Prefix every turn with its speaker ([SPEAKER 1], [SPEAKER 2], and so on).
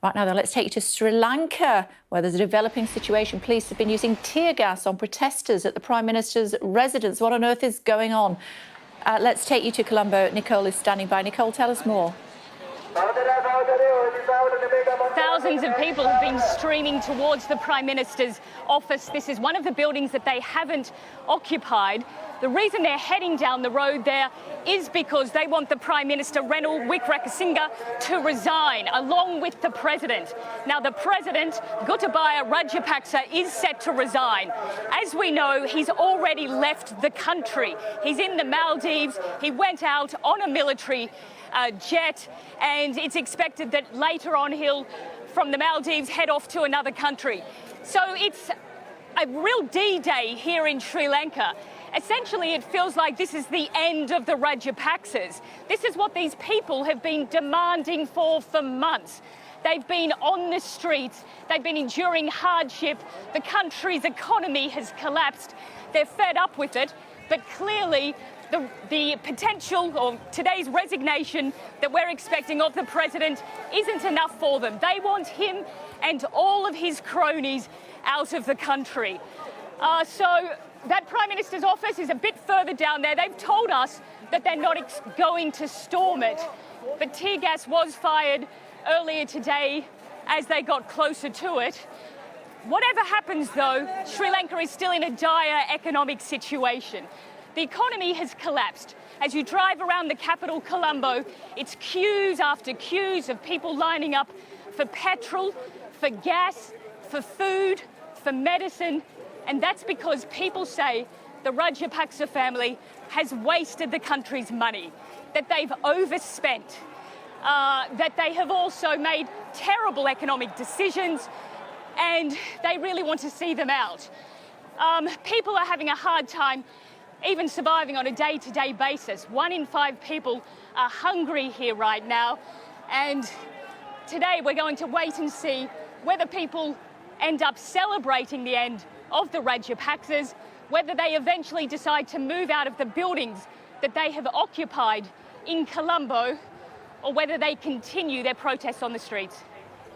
[SPEAKER 1] Right now, though, let's take you to Sri Lanka, where there's a developing situation. Police have been using tear gas on protesters at the Prime Minister's residence. What on earth is going on? Let's take you to Colombo. Nicole is standing by. Nicole, tell us more.
[SPEAKER 2] Thousands of people have been streaming towards the Prime Minister's office. This is one of the buildings that they haven't occupied. The reason they're heading down the road there is because they want the Prime Minister, Ranil Wickremesinghe, to resign, along with the President. Now, the President, Gotabaya Rajapaksa, is set to resign. As we know, he's already left the country. He's in the Maldives. He went out on a military jet, and it's expected that later on he'll, from the Maldives, head off to another country. So it's a real D-Day here in Sri Lanka. Essentially, it feels like this is the end of the Rajapaksas. This is what these people have been demanding for months. They've been on the streets. They've been enduring hardship. The country's economy has collapsed. They're fed up with it. But clearly, the potential or today's resignation that we're expecting of the President isn't enough for them. They want him and all of his cronies out of the country. So that Prime Minister's office is a bit further down there. They've told us that they're not going to storm it. But tear gas was fired earlier today as they got closer to it. Whatever happens, though, Sri Lanka is still in a dire economic situation. The economy has collapsed. As you drive around the capital, Colombo, it's queues after queues of people lining up for petrol, for gas, for food, for medicine. And that's because people say the Rajapaksa family has wasted the country's money, that they've overspent, that they have also made terrible economic decisions, and they really want to see them out. People are having a hard time even surviving on a day-to-day basis. 1 in 5 people are hungry here right now. And today we're going to wait and see whether people end up celebrating the end of the Rajapaksas, whether they eventually decide to move out of the buildings that they have occupied in Colombo, or whether they continue their protests on the streets.